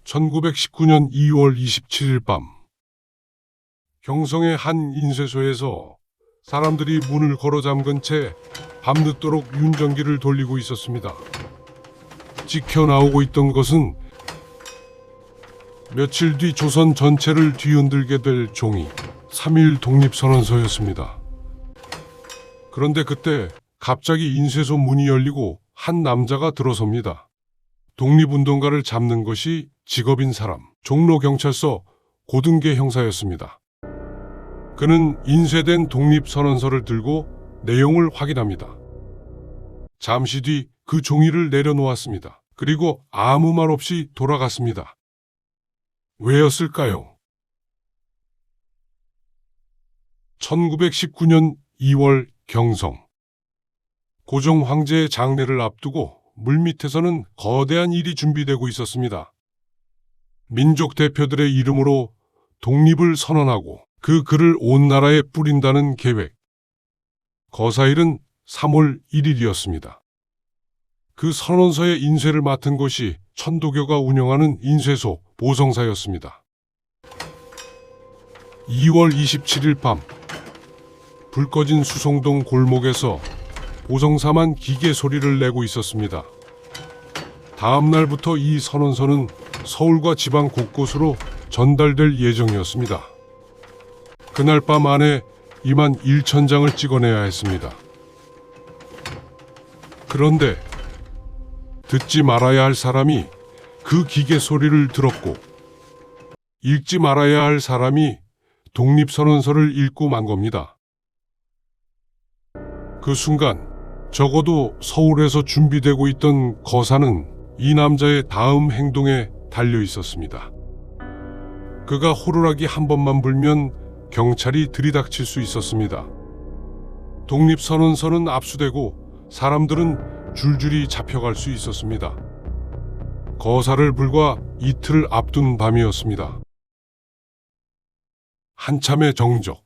1919년 2월 27일 밤, 경성의 한 인쇄소에서 사람들이 문을 걸어 잠근 채 밤늦도록 윤전기를 돌리고 있었습니다. 찍혀 나오고 있던 것은 며칠 뒤 조선 전체를 뒤흔들게 될 종이 3.1 독립선언서였습니다. 그런데 그때 갑자기 인쇄소 문이 열리고 한 남자가 들어섭니다. 독립운동가를 잡는 것이 직업인 사람, 종로경찰서 고등계 형사였습니다. 그는 인쇄된 독립선언서를 들고 내용을 확인합니다. 잠시 뒤 그 종이를 내려놓았습니다. 그리고 아무 말 없이 돌아갔습니다. 왜였을까요? 1919년 2월 경성. 고종 황제의 장례를 앞두고 물밑에서는 거대한 일이 준비되고 있었습니다. 민족 대표들의 이름으로 독립을 선언하고 그 글을 온 나라에 뿌린다는 계획. 거사일은 3월 1일이었습니다. 그 선언서의 인쇄를 맡은 곳이 천도교가 운영하는 인쇄소 보성사였습니다. 2월 27일 밤, 불 꺼진 수송동 골목에서 보성사만 기계 소리를 내고 있었습니다. 다음 날부터 이 선언서는 서울과 지방 곳곳으로 전달될 예정이었습니다. 그날 밤 안에 2만 1천 장을 찍어내야 했습니다. 그런데 듣지 말아야 할 사람이 그 기계 소리를 들었고, 읽지 말아야 할 사람이 독립선언서를 읽고 만 겁니다. 그 순간 적어도 서울에서 준비되고 있던 거사는 이 남자의 다음 행동에 달려 있었습니다. 그가 호루라기 한 번만 불면 경찰이 들이닥칠 수 있었습니다. 독립선언서는 압수되고 사람들은 줄줄이 잡혀갈 수 있었습니다. 거사를 불과 이틀 앞둔 밤이었습니다. 한참의 정적.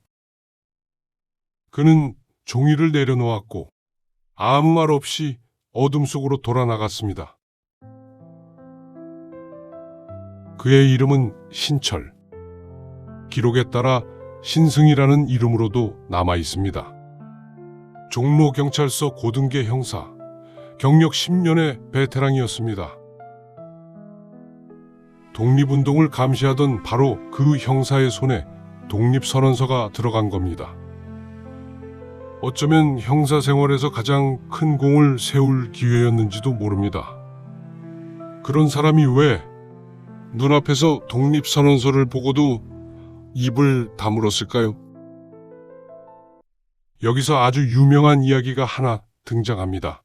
그는 종이를 내려놓았고 아무 말 없이 어둠 속으로 돌아나갔습니다. 그의 이름은 신철. 기록에 따라 신승이라는 이름으로도 남아 있습니다. 종로경찰서 고등계 형사, 경력 10년의 베테랑이었습니다. 독립운동을 감시하던 바로 그 형사의 손에 독립선언서가 들어간 겁니다. 어쩌면 형사 생활에서 가장 큰 공을 세울 기회였는지도 모릅니다. 그런 사람이 왜 눈앞에서 독립선언서를 보고도 입을 다물었을까요? 여기서 아주 유명한 이야기가 하나 등장합니다.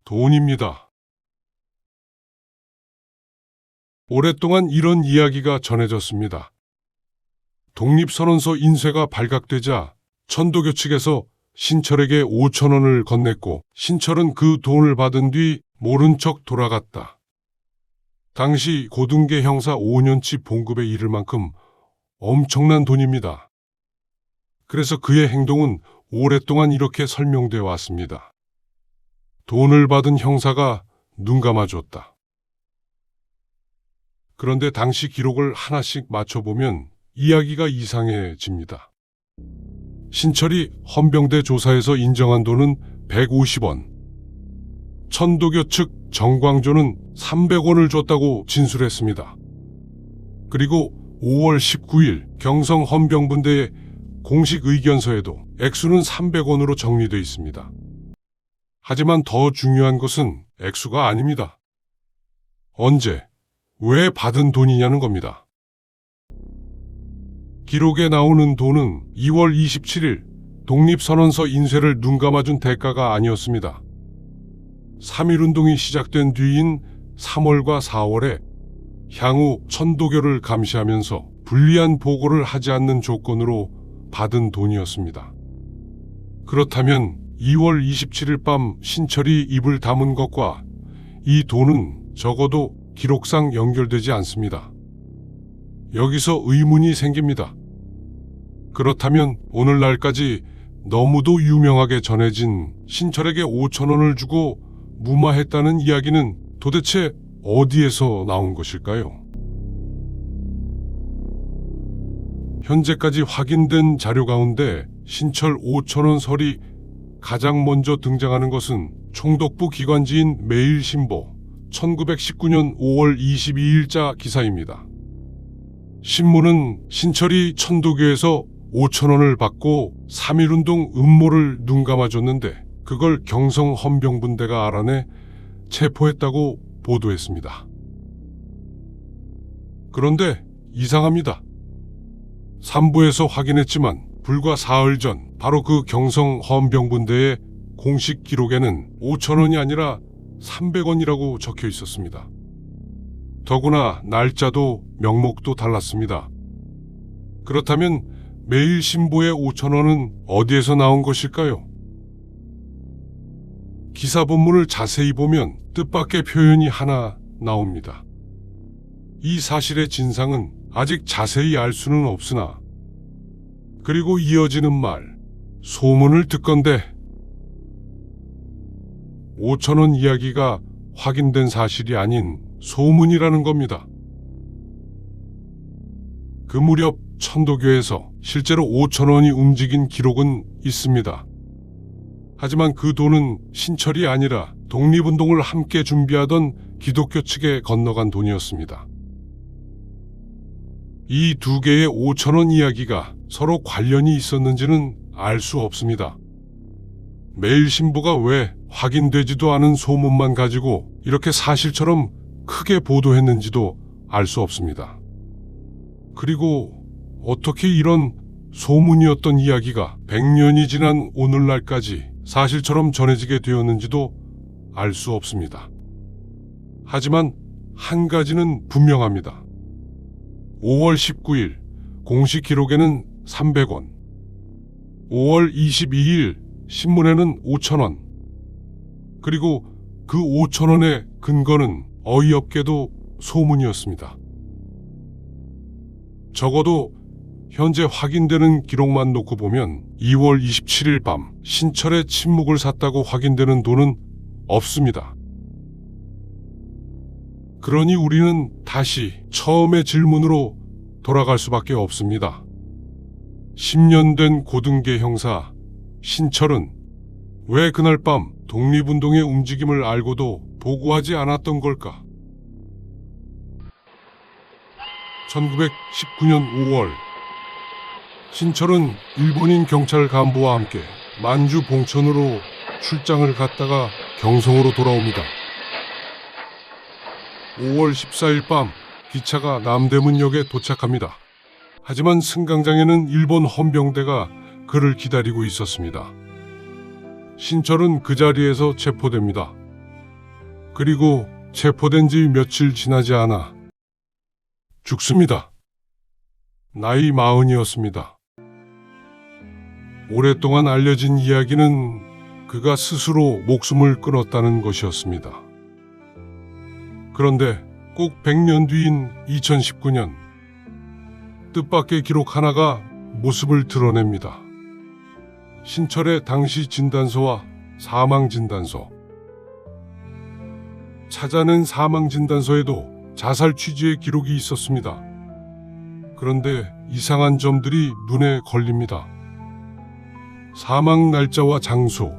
돈입니다. 오랫동안 이런 이야기가 전해졌습니다. 독립선언서 인쇄가 발각되자 천도교 측에서 신철에게 5천 원을 건넸고 신철은 그 돈을 받은 뒤 모른 척 돌아갔다. 당시 고등계 형사 5년치 봉급에 이를 만큼 엄청난 돈입니다. 그래서 그의 행동은 오랫동안 이렇게 설명되어 왔습니다. 돈을 받은 형사가 눈 감아줬다. 그런데 당시 기록을 하나씩 맞춰보면 이야기가 이상해집니다. 신철이 헌병대 조사에서 인정한 돈은 150원. 천도교 측 정광조는 300원을 줬다고 진술했습니다. 그리고 5월 19일 경성 헌병분대의 공식 의견서에도 액수는 300원으로 정리되어 있습니다. 하지만 더 중요한 것은 액수가 아닙니다. 언제, 왜 받은 돈이냐는 겁니다. 기록에 나오는 돈은 2월 27일 독립선언서 인쇄를 눈감아준 대가가 아니었습니다. 3.1운동이 시작된 뒤인 3월과 4월에 향후 천도교를 감시하면서 불리한 보고를 하지 않는 조건으로 받은 돈이었습니다. 그렇다면 2월 27일 밤 신철이 입을 다문 것과 이 돈은 적어도 기록상 연결되지 않습니다. 여기서 의문이 생깁니다. 그렇다면 오늘날까지 너무도 유명하게 전해진 신철에게 5천 원을 주고 무마했다는 이야기는 도대체 어디에서 나온 것일까요? 현재까지 확인된 자료 가운데 신철 5천원 설이 가장 먼저 등장하는 것은 총독부 기관지인 매일신보 1919년 5월 22일자 기사입니다. 신문은 신철이 천도교에서 5천원을 받고 3.1운동 음모를 눈감아줬는데 그걸 경성 헌병분대가 알아내 체포했다고 보도했습니다. 그런데 이상합니다. 3부에서 확인했지만 불과 사흘 전 바로 그 경성 헌병분대의 공식 기록에는 5천원이 아니라 300원이라고 적혀 있었습니다. 더구나 날짜도 명목도 달랐습니다. 그렇다면 매일신보의 5천원은 어디에서 나온 것일까요? 기사 본문을 자세히 보면 뜻밖의 표현이 하나 나옵니다. 이 사실의 진상은 아직 자세히 알 수는 없으나 그리고 이어지는 말, 소문을 듣건대 5천원 이야기가 확인된 사실이 아닌 소문이라는 겁니다. 그 무렵 천도교에서 실제로 5천원이 움직인 기록은 있습니다. 하지만 그 돈은 신철이 아니라 독립운동을 함께 준비하던 기독교 측에 건너간 돈이었습니다. 이 두 개의 5천원 이야기가 서로 관련이 있었는지는 알 수 없습니다. 매일신보가 왜 확인되지도 않은 소문만 가지고 이렇게 사실처럼 크게 보도했는지도 알 수 없습니다. 그리고 어떻게 이런 소문이었던 이야기가 100년이 지난 오늘날까지 사실처럼 전해지게 되었는지도 알 수 없습니다. 하지만 한 가지는 분명합니다. 5월 19일 공식 기록에는 300원, 5월 22일 신문에는 5천원, 그리고 그 5천원의 근거는 어이없게도 소문이었습니다. 적어도 현재 확인되는 기록만 놓고 보면 2월 27일 밤 신철의 침묵을 샀다고 확인되는 돈은 없습니다. 그러니 우리는 다시 처음의 질문으로 돌아갈 수밖에 없습니다. 10년 된 고등계 형사 신철은 왜 그날 밤 독립운동의 움직임을 알고도 보고하지 않았던 걸까? 1919년 5월 신철은 일본인 경찰 간부와 함께 만주 봉천으로 출장을 갔다가 경성으로 돌아옵니다. 5월 14일 밤 기차가 남대문역에 도착합니다. 하지만 승강장에는 일본 헌병대가 그를 기다리고 있었습니다. 신철은 그 자리에서 체포됩니다. 그리고 체포된 지 며칠 지나지 않아 죽습니다. 나이 40이었습니다. 오랫동안 알려진 이야기는 그가 스스로 목숨을 끊었다는 것이었습니다. 그런데 꼭 100년 뒤인 2019년 뜻밖의 기록 하나가 모습을 드러냅니다. 신철의 당시 진단서와 사망 진단서. 찾아낸 사망 진단서에도 자살 취지의 기록이 있었습니다. 그런데 이상한 점들이 눈에 걸립니다. 사망 날짜와 장소,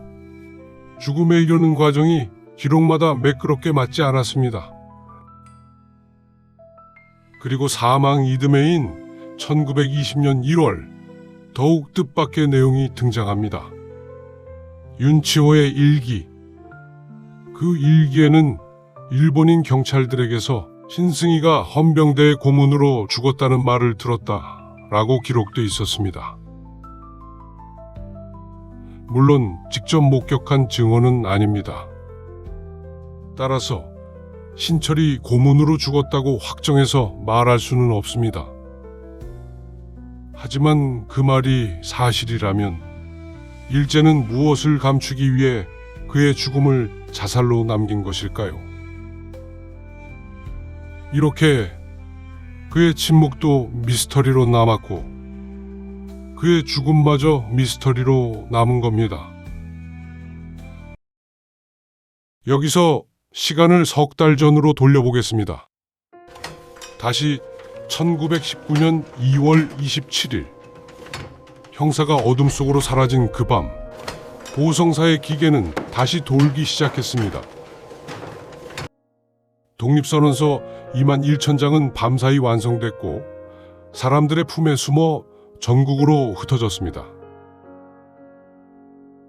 죽음에 이르는 과정이 기록마다 매끄럽게 맞지 않았습니다. 그리고 사망 이듬해인 1920년 1월 더욱 뜻밖의 내용이 등장합니다. 윤치호의 일기. 그 일기에는 일본인 경찰들에게서 신승희가 헌병대의 고문으로 죽었다는 말을 들었다라고 기록돼 있었습니다. 물론 직접 목격한 증언은 아닙니다. 따라서 신철이 고문으로 죽었다고 확정해서 말할 수는 없습니다. 하지만 그 말이 사실이라면 일제는 무엇을 감추기 위해 그의 죽음을 자살로 남긴 것일까요? 이렇게 그의 침묵도 미스터리로 남았고 그의 죽음마저 미스터리로 남은 겁니다. 여기서 시간을 석 달 전으로 돌려보겠습니다. 다시 1919년 2월 27일. 형사가 어둠 속으로 사라진 그 밤, 보성사의 기계는 다시 돌기 시작했습니다. 독립선언서 21,000장은 밤사이 완성됐고 사람들의 품에 숨어 전국으로 흩어졌습니다.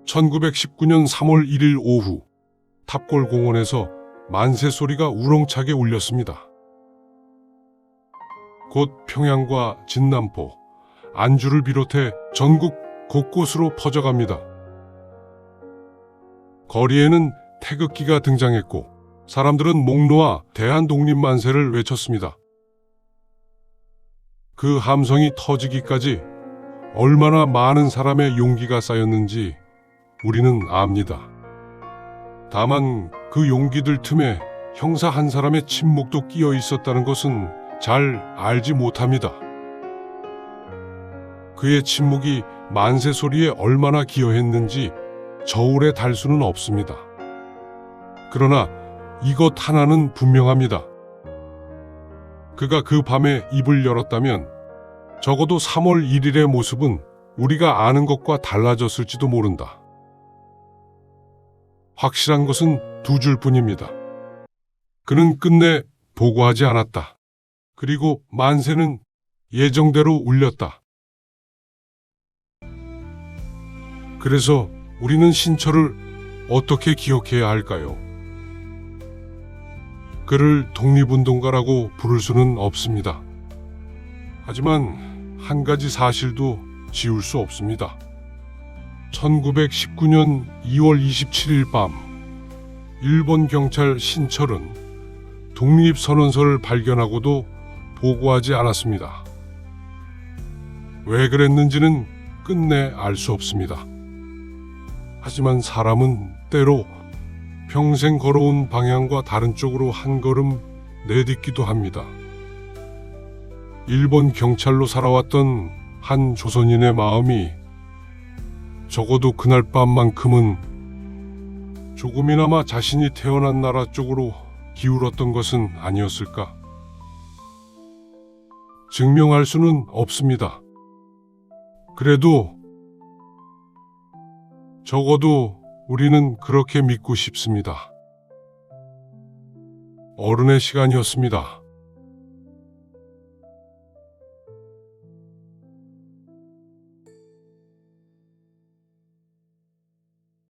1919년 3월 1일 오후, 탑골공원에서 만세 소리가 우렁차게 울렸습니다. 곧 평양과 진남포, 안주를 비롯해 전국 곳곳으로 퍼져갑니다. 거리에는 태극기가 등장했고 사람들은 목 놓아 대한독립만세를 외쳤습니다. 그 함성이 터지기까지 얼마나 많은 사람의 용기가 쌓였는지 우리는 압니다. 다만 그 용기들 틈에 형사 한 사람의 침묵도 끼어 있었다는 것은 잘 알지 못합니다. 그의 침묵이 만세 소리에 얼마나 기여했는지 저울에 달 수는 없습니다. 그러나 이것 하나는 분명합니다. 그가 그 밤에 입을 열었다면 적어도 3월 1일의 모습은 우리가 아는 것과 달라졌을지도 모른다. 확실한 것은 두 줄뿐입니다. 그는 끝내 보고하지 않았다. 그리고 만세는 예정대로 울렸다. 그래서 우리는 신철을 어떻게 기억해야 할까요? 그를 독립운동가라고 부를 수는 없습니다. 하지만 한 가지 사실도 지울 수 없습니다. 1919년 2월 27일 밤, 일본 경찰 신철은 독립선언서를 발견하고도 보고하지 않았습니다. 왜 그랬는지는 끝내 알 수 없습니다. 하지만 사람은 때로 평생 걸어온 방향과 다른 쪽으로 한 걸음 내딛기도 합니다. 일본 경찰로 살아왔던 한 조선인의 마음이 적어도 그날 밤만큼은 조금이나마 자신이 태어난 나라 쪽으로 기울었던 것은 아니었을까? 증명할 수는 없습니다. 그래도 적어도 우리는 그렇게 믿고 싶습니다. 어른의 시간이었습니다.